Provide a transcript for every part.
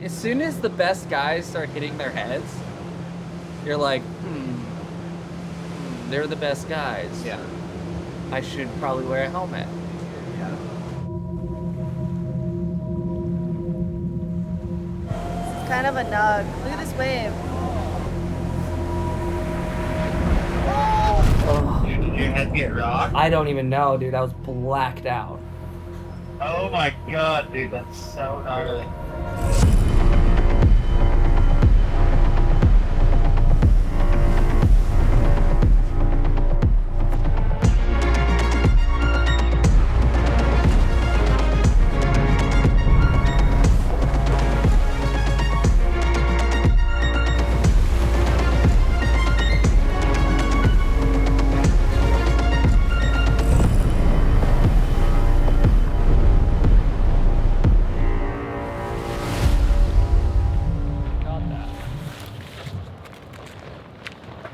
As soon as the best guys start hitting their heads, you're like, they're the best guys. Yeah. I should probably wear a helmet. Yeah. It's kind of a nug. Look at this wave. Dude, did your head get rocked? I don't even know, dude. I was blacked out. Oh my god, dude, that's so gnarly.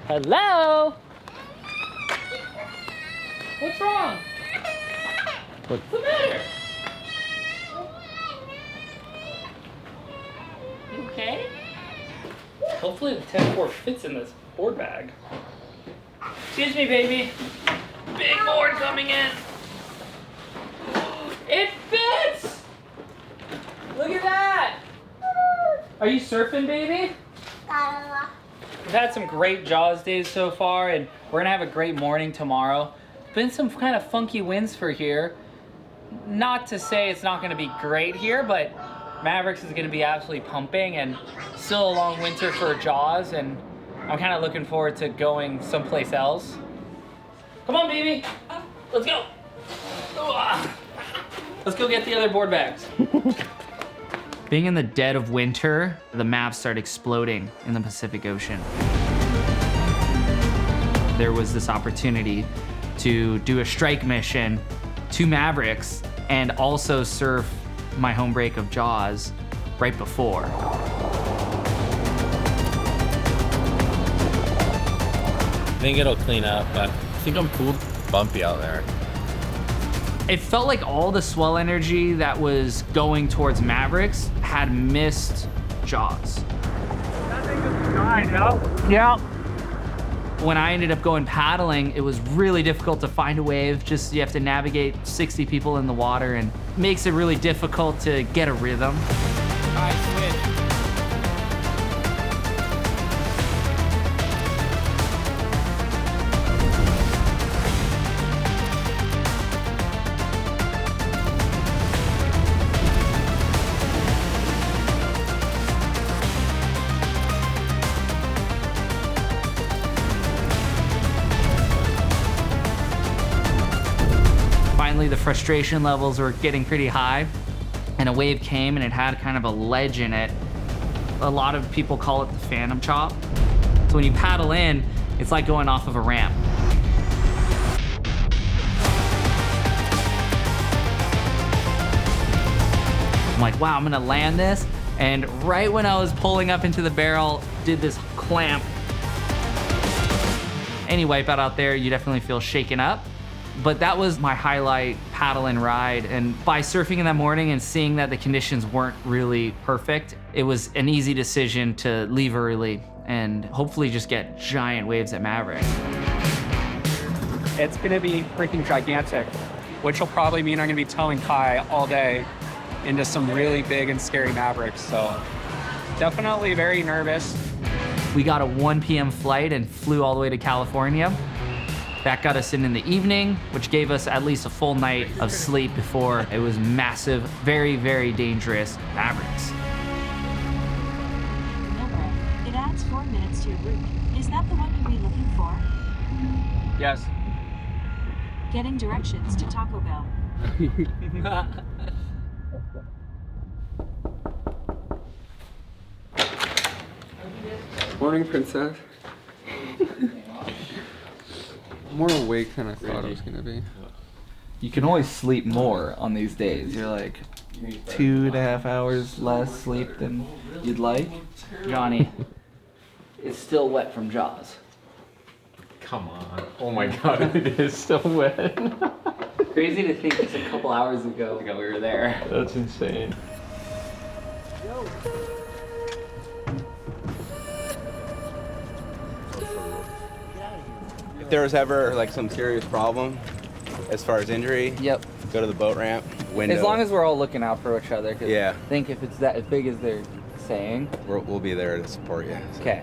Hello? What's wrong? What's the matter? You okay? Hopefully the 10-4 fits in this board bag. Excuse me, baby. Big board coming in. It fits! Look at that! Are you surfing, baby? We've had some great Jaws days so far, and we're gonna have a great morning tomorrow. Been some kind of funky winds for here. Not to say it's not gonna be great here, but Mavericks is gonna be absolutely pumping, and still a long winter for Jaws, and I'm kind of looking forward to going someplace else. Come on, baby. Let's go. Let's go get the other board bags. Being in the dead of winter, the maps start exploding in the Pacific Ocean. There was this opportunity to do a strike mission to Mavericks and also surf my home break of Jaws right before. I think it'll clean up, but I think I'm cool. Bumpy out there. It felt like all the swell energy that was going towards Mavericks had missed Jaws. Yeah. When I ended up going paddling, it was really difficult to find a wave. Just you have to navigate 60 people in the water, and it makes it really difficult to get a rhythm. All right, switch. The frustration levels were getting pretty high, and a wave came and it had kind of a ledge in it. A lot of people call it the phantom chop. So when you paddle in, it's like going off of a ramp. I'm like, wow, I'm gonna land this. And right when I was pulling up into the barrel, did this clamp. Any wipeout out there, you definitely feel shaken up. But that was my highlight paddle and ride. And by surfing in that morning and seeing that the conditions weren't really perfect, it was an easy decision to leave early and hopefully just get giant waves at Maverick. It's gonna be freaking gigantic, which will probably mean I'm gonna be towing Kai all day into some really big and scary Mavericks. So definitely very nervous. We got a 1 p.m. flight and flew all the way to California. That got us in the evening, which gave us at least a full night of sleep before it was massive, very, very dangerous Mavericks. Remember, it adds 4 minutes to your route. Is that the one you'd be looking for? Yes. Getting directions to Taco Bell. Morning, princess. More awake than I thought I was gonna be. You can always sleep more on these days. You're like 2.5 hours less sleep than you'd like. Johnny, it's still wet from Jaws. Come on. Oh my god, it is still wet. Crazy to think just a couple hours ago we were there. That's insane. Yo. if there was ever like some serious problem as far as injury, Yep. go to the boat ramp window. As long as we're all looking out for each other. 'Cause Yeah. I think if it's that as big as they're saying. we'll be there to support you. So. Okay.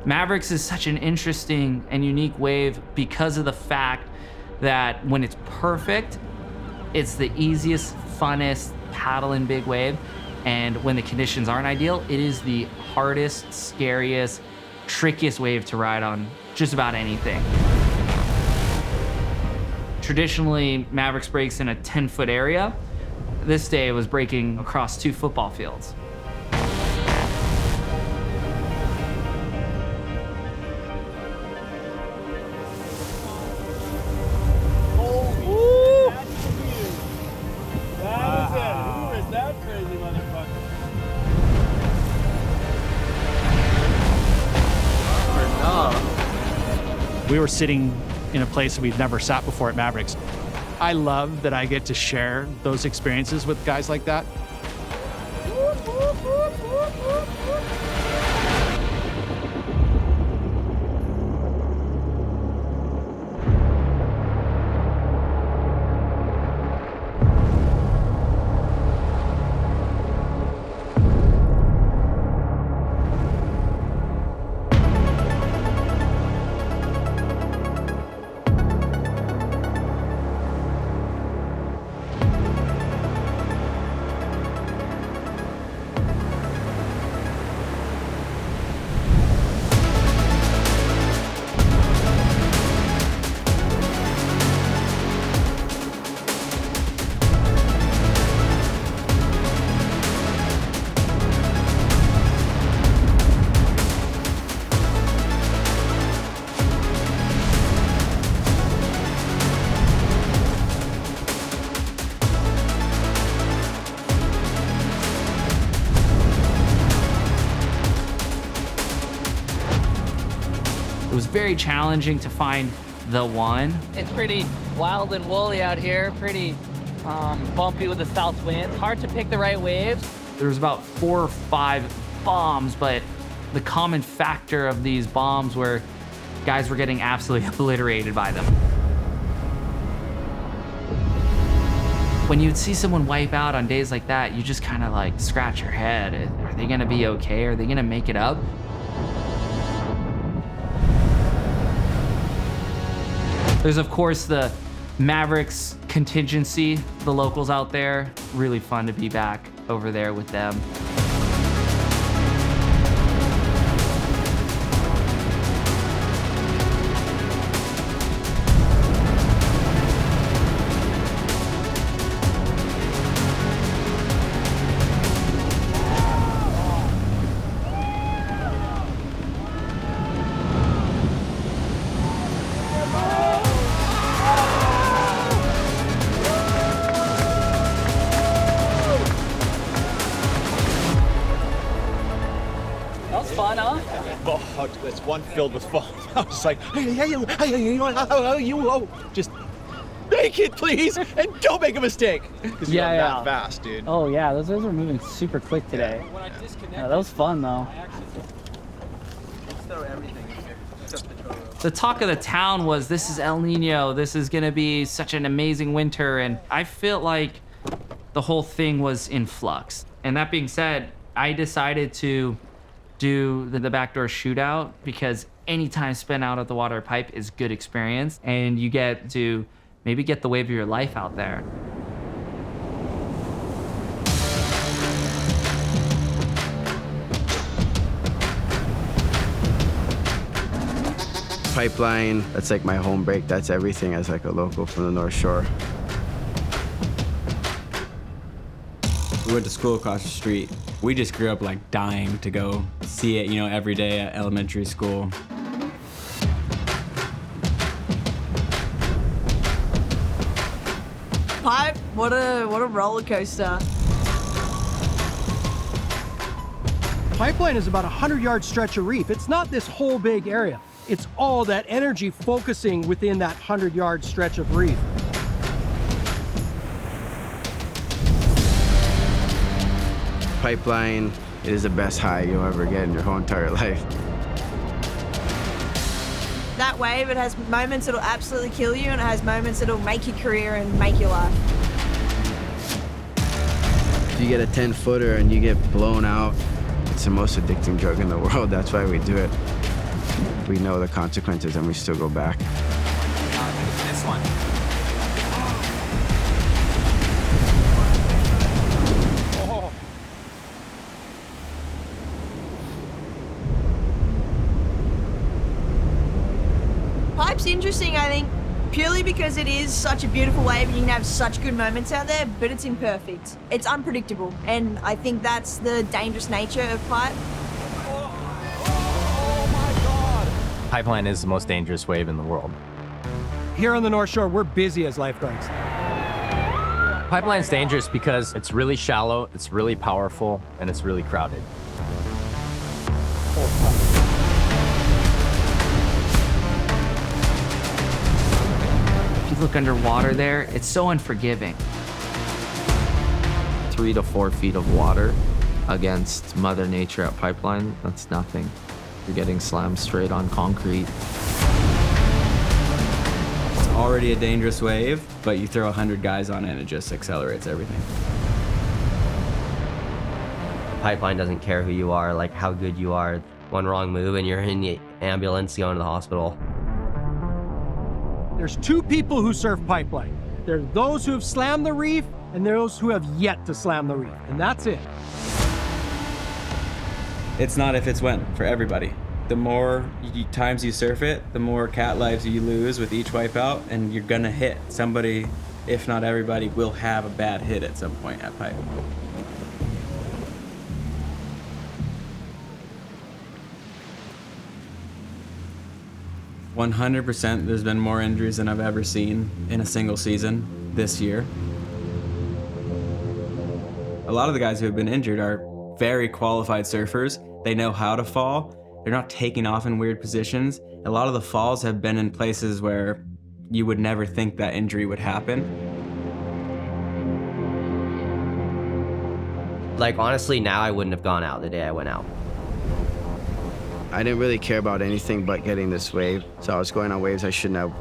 Mavericks is such an interesting and unique wave because of the fact that when it's perfect, it's the easiest, funnest paddle in big wave. And when the conditions aren't ideal, it is the hardest, scariest, trickiest wave to ride on just about anything. Traditionally, Mavericks breaks in a 10-foot area. This day it was breaking across 2 football fields. We were sitting in a place that we'd never sat before at Mavericks. I love that I get to share those experiences with guys like that. It was very challenging to find the one. It's pretty wild and woolly out here, pretty bumpy with the south wind. Hard to pick the right waves. There was about 4 or 5 bombs, but the common factor of these bombs were guys were getting absolutely obliterated by them. When you'd see someone wipe out on days like that, you just kind of like scratch your head. Are they gonna be okay? Are they gonna make it up? There's of course the Mavericks contingency, the locals out there. Really fun to be back over there with them. Oh, it's one filled with foam. I was like, just make it, please, and don't make a mistake. Because you're that fast, dude. Oh yeah, those guys were moving super quick today. Yeah, that was fun though. The talk of the town was, this is El Nino, this is gonna be such an amazing winter, and I felt like the whole thing was in flux. And that being said, I decided to do the backdoor shootout because any time spent out at the water pipe is good experience, and you get to maybe get the wave of your life out there. Pipeline, that's like my home break. That's everything as like a local from the North Shore. We went to school across the street. We just grew up like dying to go see it, you know, every day at elementary school. Pipe, what a roller coaster. Pipeline is about a 100-yard stretch of reef. It's not this whole big area. It's all that energy focusing within that 100-yard stretch of reef. Pipeline is the best high you'll ever get in your whole entire life. That wave, it has moments that'll absolutely kill you, and it has moments that'll make your career and make your life. If you get a 10-footer and you get blown out, it's the most addicting drug in the world. That's why we do it. We know the consequences and we still go back. This one. Pipe's interesting, I think, purely because it is such a beautiful wave and you can have such good moments out there, but it's imperfect. It's unpredictable, and I think that's the dangerous nature of pipe. Pipeline is the most dangerous wave in the world. Here on the North Shore, we're busy as lifeguards. Pipeline's dangerous because it's really shallow, it's really powerful, and it's really crowded. If you look underwater there, it's so unforgiving. 3 to 4 feet of water against Mother Nature at Pipeline, that's nothing. You're getting slammed straight on concrete. It's already a dangerous wave, but you throw 100 guys on it and it just accelerates everything. Pipeline doesn't care who you are, like how good you are. One wrong move and you're in the ambulance going to the hospital. There's two people who surf Pipeline. There's those who have slammed the reef and those who have yet to slam the reef, and that's it. It's not if, it's when, for everybody. The more times you surf it, the more cat lives you lose with each wipeout, and you're gonna hit. Somebody, if not everybody, will have a bad hit at some point at pipe. "100% there's been more injuries than I've ever seen in a single season this year. A lot of the guys who have been injured are very qualified surfers. They know how to fall. They're not taking off in weird positions. A lot of the falls have been in places where you would never think that injury would happen. Like, honestly, now I wouldn't have gone out the day I went out. I didn't really care about anything but getting this wave, so I was going on waves I shouldn't have.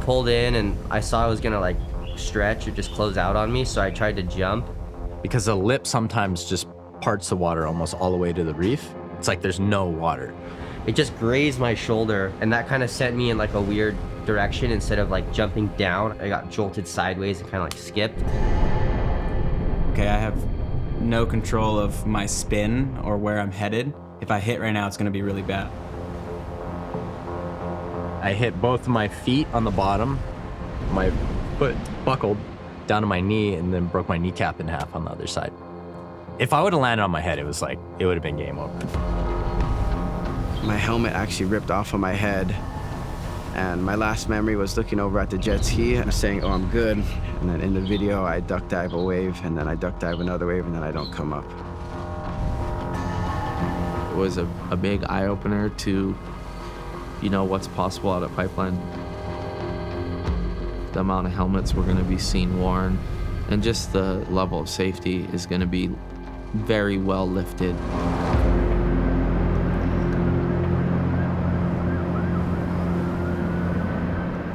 Pulled in and I saw I was gonna like stretch or just close out on me, so I tried to jump. Because the lip sometimes just parts the water almost all the way to the reef. It's like there's no water. It just grazed my shoulder, and that kind of sent me in like a weird direction. Instead of like jumping down, I got jolted sideways and kind of like skipped. Okay, I have no control of my spin or where I'm headed. If I hit right now, it's gonna be really bad. I hit both of my feet on the bottom. My foot buckled down to my knee and then broke my kneecap in half on the other side. If I would have landed on my head, it would have been game over. My helmet actually ripped off of my head, and my last memory was looking over at the jet ski and saying, "Oh, I'm good." And then in the video, I duck dive a wave, and then I duck dive another wave, and then I don't come up. It was a big eye-opener to, you know, what's possible out of Pipeline. The amount of helmets we're going to be seeing worn, and just the level of safety is going to be very well lifted.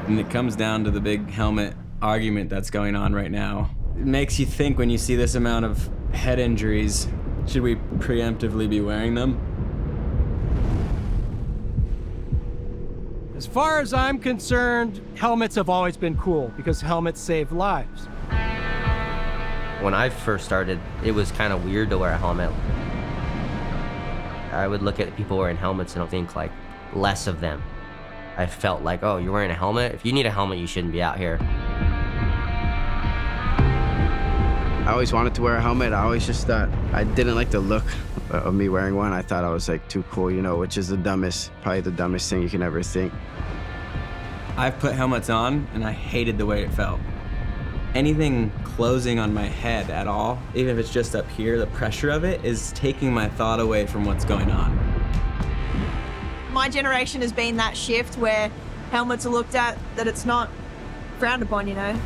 And it comes down to the big helmet argument that's going on right now. It makes you think when you see this amount of head injuries, should we preemptively be wearing them? As far as I'm concerned, helmets have always been cool because helmets save lives. When I first started, it was kind of weird to wear a helmet. I would look at people wearing helmets and think like less of them. I felt like, oh, you're wearing a helmet? If you need a helmet, you shouldn't be out here. I always wanted to wear a helmet. I always just thought, I didn't like the look of me wearing one. I thought I was like too cool, you know, which is probably the dumbest thing you can ever think. I've put helmets on and I hated the way it felt. Anything closing on my head at all, even if it's just up here, the pressure of it is taking my thought away from what's going on. My generation has been that shift where helmets are looked at that it's not frowned upon, you know.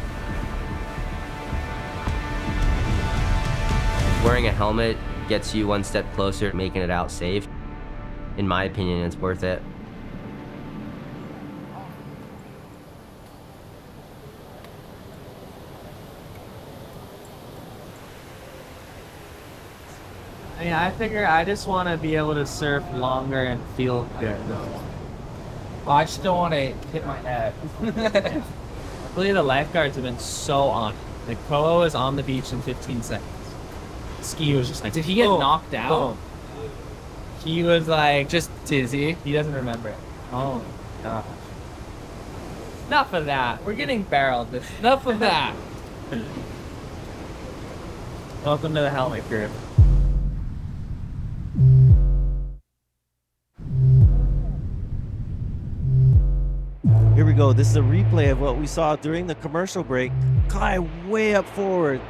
Wearing a helmet gets you one step closer to making it out safe. In my opinion, it's worth it. Yeah, I figure I just want to be able to surf longer and feel good. Well, I just don't want to hit my head. Luckily, the lifeguards have been so on. Like, Koa was on the beach in 15 seconds. Ski was just like, Did he get knocked out? boom. He was like, just dizzy. He doesn't remember it. Oh, my gosh. Enough of that. We're getting barreled. Enough of that. Welcome to the helmet group. Here we go. This is a replay of what we saw during the commercial break. Kai way up forward.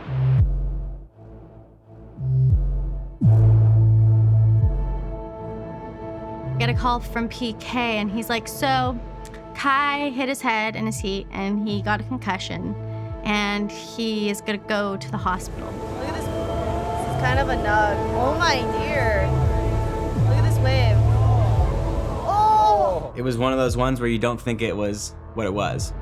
Get a call from PK and he's like, so Kai hit his head in his heat and he got a concussion and he is gonna go to the hospital. Look at this. This is kind of a nug. Oh my dear. Look at this wave. Oh! It was one of those ones where you don't think it was what it was.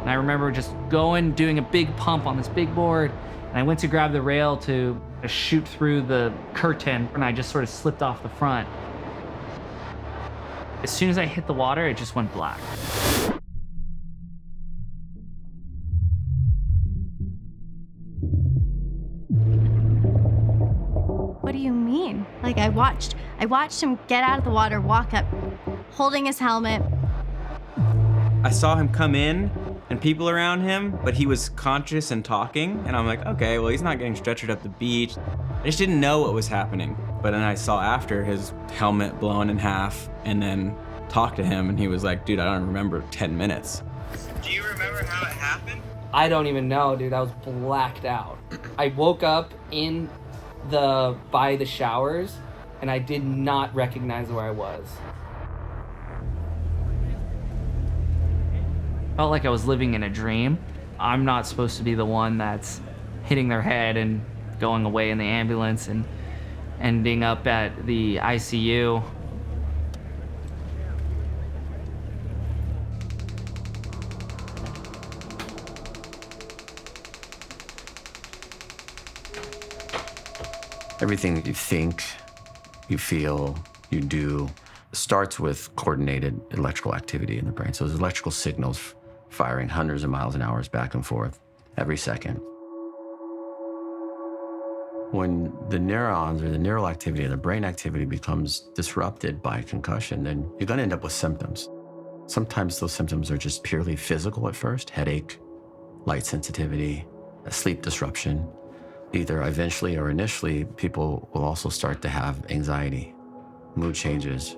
And I remember just doing a big pump on this big board, and I went to grab the rail to shoot through the curtain, and I just sort of slipped off the front. As soon as I hit the water, it just went black. What do you mean? Like I watched him get out of the water, walk up, holding his helmet. I saw him come in and people around him, but he was conscious and talking, and I'm like, okay, well, he's not getting stretchered up the beach. I just didn't know what was happening. But then I saw after his helmet blown in half and then talked to him, and he was like, dude, I don't remember 10 minutes. Do you remember how it happened? I don't even know, dude. I was blacked out. I woke up by the showers, and I did not recognize where I was. Felt like I was living in a dream. I'm not supposed to be the one that's hitting their head and going away in the ambulance and ending up at the ICU. Everything that you think, you feel, you do starts with coordinated electrical activity in the brain. So there's electrical signals firing hundreds of miles an hour back and forth every second. When the neurons or the neural activity or the brain activity becomes disrupted by concussion, then you're going to end up with symptoms. Sometimes those symptoms are just purely physical at first, headache, light sensitivity, a sleep disruption. Either eventually or initially, people will also start to have anxiety, mood changes,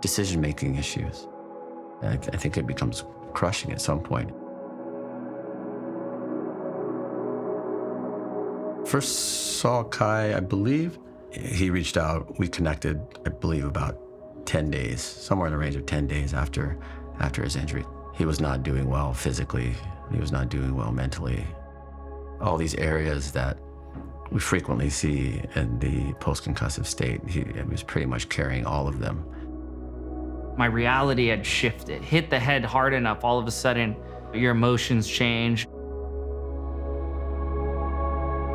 decision-making issues. I think it becomes crushing at some point. First saw Kai, I believe. He reached out. We connected, I believe, about 10 days, somewhere in the range of 10 days after his injury. He was not doing well physically. He was not doing well mentally. All these areas that we frequently see in the post-concussive state, he was pretty much carrying all of them. My reality had shifted. Hit the head hard enough, all of a sudden, your emotions change.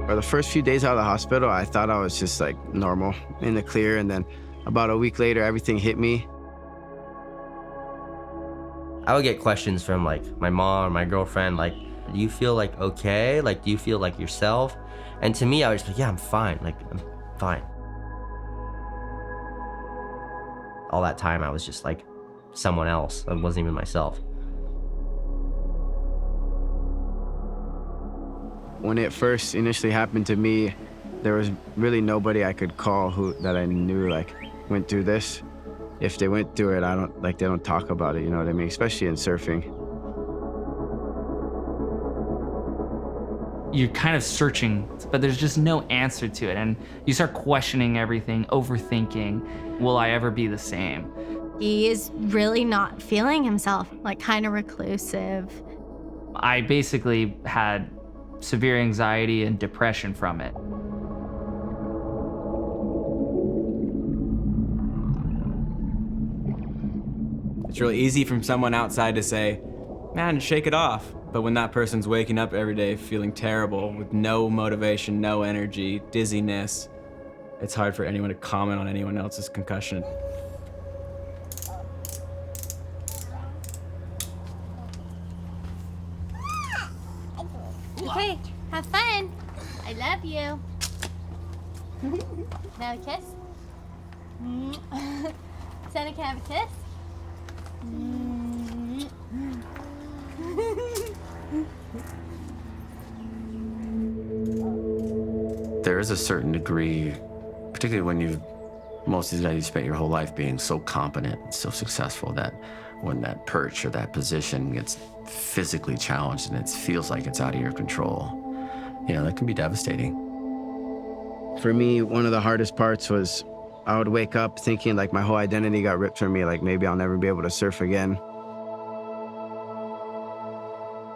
For the first few days out of the hospital, I thought I was just like normal, in the clear, and then about a week later, everything hit me. I would get questions from like my mom or my girlfriend, like, do you feel like okay? Like, do you feel like yourself? And to me, I was just like, yeah, I'm fine. Like, I'm fine. All that time, I was just like someone else. I wasn't even myself. When it first initially happened to me, there was really nobody I could call that I knew like went through this. If they went through it, they don't talk about it, you know what I mean? Especially in surfing. You're kind of searching, but there's just no answer to it. And you start questioning everything, overthinking, will I ever be the same? He is really not feeling himself, like kind of reclusive. I basically had severe anxiety and depression from it. It's really easy from someone outside to say, man, shake it off. But when that person's waking up every day feeling terrible with no motivation, no energy, dizziness, it's hard for anyone to comment on anyone else's concussion. Okay, have fun. I love you. Can I have a kiss? Santa, can I have a kiss? There is a certain degree, particularly when most of the days you spent your whole life being so competent and so successful, that when that perch or that position gets physically challenged and it feels like it's out of your control, that can be devastating. For me, one of the hardest parts was I would wake up thinking like my whole identity got ripped from me, like maybe I'll never be able to surf again.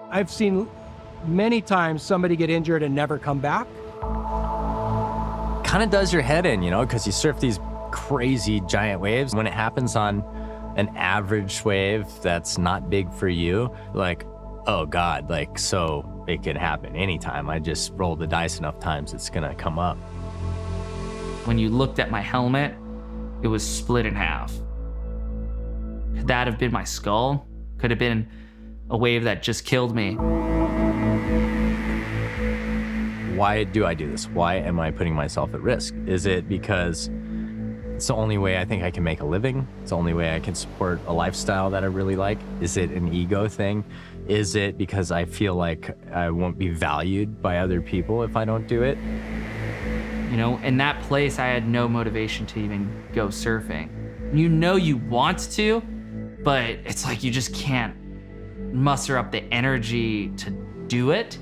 I've seen many times somebody get injured and never come back. Kind of does your head in, because you surf these crazy giant waves. When it happens on an average wave that's not big for you, like, oh God, like, so it could happen anytime. I just roll the dice enough times, it's gonna come up. When you looked at my helmet, it was split in half. Could that have been my skull? Could have been a wave that just killed me. Why do I do this? Why am I putting myself at risk? Is it because it's the only way I think I can make a living? It's the only way I can support a lifestyle that I really like? Is it an ego thing? Is it because I feel like I won't be valued by other people if I don't do it? In that place, I had no motivation to even go surfing. You want to, but it's like you just can't muster up the energy to do it.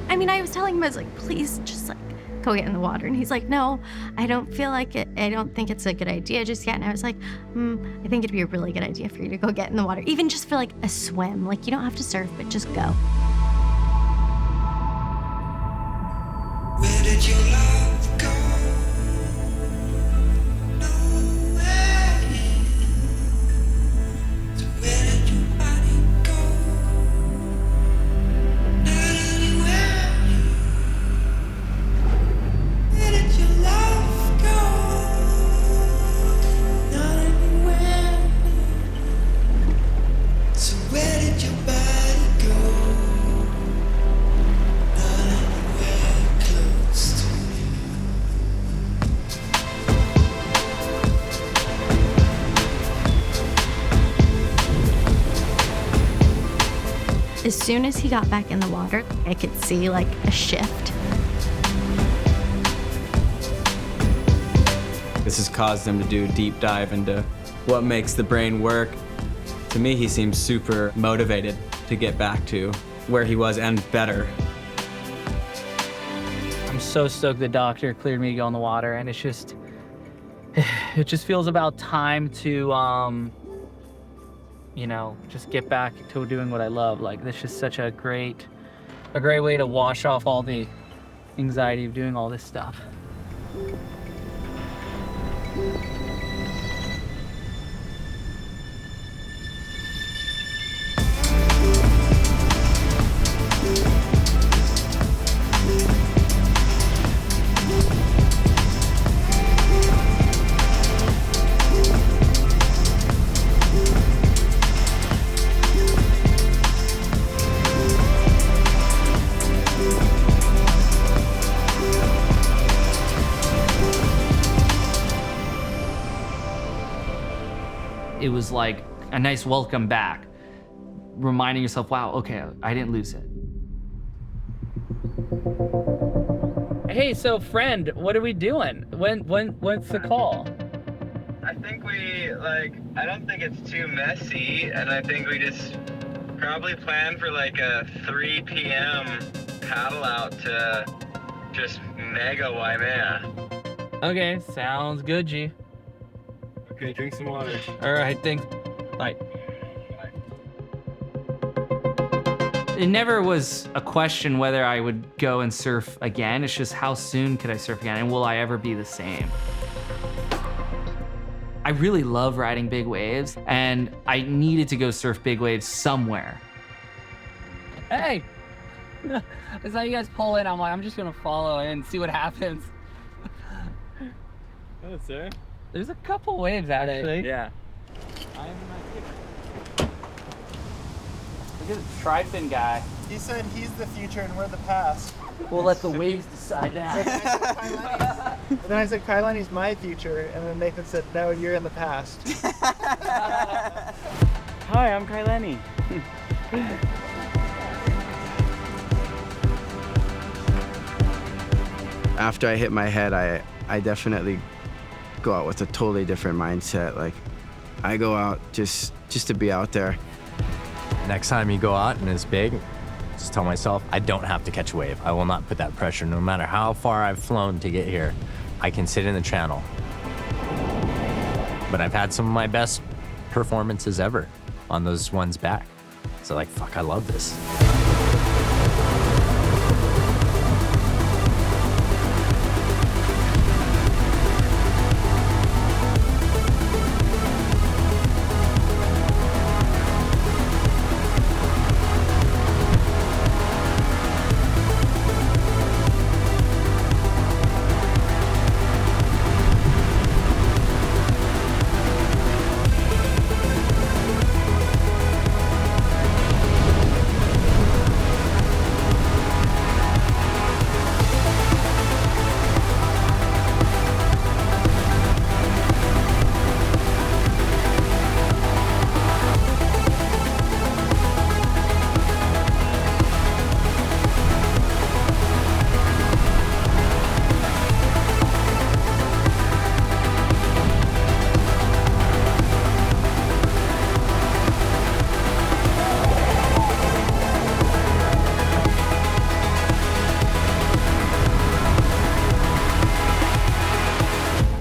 I mean, I was telling him, I was like, please just like go get in the water. And he's like, no, I don't feel like it. I don't think it's a good idea just yet. And I was like, I think it'd be a really good idea for you to go get in the water. Even just for like a swim. Like you don't have to surf, but just go. Where did your love go? Nowhere. So where did your body go? Not anywhere. Where did your love go? Not anywhere. So where did your body go? Not anywhere close to me. As soon as he got back in the water, I could see like a shift. This has caused him to do a deep dive into what makes the brain work. To me, he seems super motivated to get back to where he was and better. I'm so stoked the doctor cleared me to go in the water, and it just feels about time to, just get back to doing what I love. Like, this is such a great way to wash off all the anxiety of doing all this stuff. It was like a nice welcome back, reminding yourself, wow, okay, I didn't lose it. Hey, so friend, what are we doing? When's the call? I think I don't think it's too messy, and I think we just probably plan for like a 3 p.m. paddle out to just mega Waimea. Okay, sounds good, G. Okay, drink some water. All right, thanks. Bye. It never was a question whether I would go and surf again. It's just how soon could I surf again, and will I ever be the same? I really love riding big waves, and I needed to go surf big waves somewhere. Hey, I saw you guys pull in. I'm like, I'm just gonna follow and see what happens. Good, sir. There's a couple waves out of it. Yeah. Look at the tri-fin guy. He said he's the future and we're the past. We'll let the waves decide that. And then I said, Kai Lenny's my future, and then Nathan said, no, you're in the past. Hi, I'm Kai Lenny. After I hit my head, I definitely go out with a totally different mindset. Like, I go out just to be out there. Next time you go out and it's big, just tell myself, I don't have to catch a wave. I will not put that pressure. No matter how far I've flown to get here, I can sit in the channel. But I've had some of my best performances ever on those ones back. So like, fuck, I love this.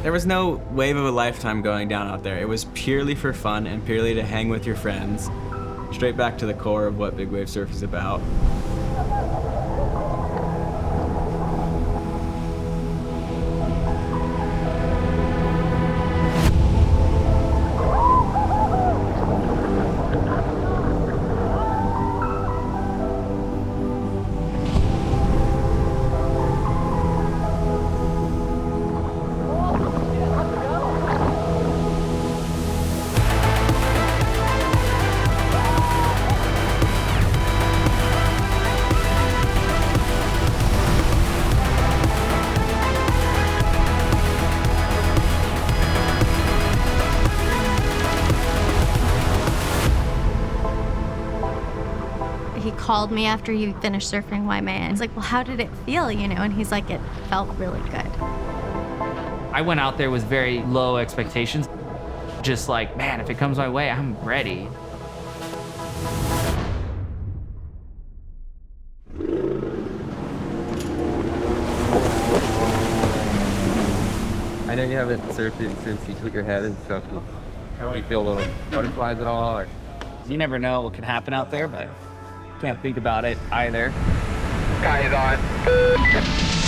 There was no wave of a lifetime going down out there. It was purely for fun and purely to hang with your friends. Straight back to the core of what big wave surf is about. He called me after he finished surfing Waimea. I was like, well, how did it feel, you know? And he's like, it felt really good. I went out there with very low expectations. Just like, man, if it comes my way, I'm ready. I know you haven't surfed it since you took your head and stuff. How do you feel, little butterflies at all? Or? You never know what could happen out there, but can't think about it either. Guy is on.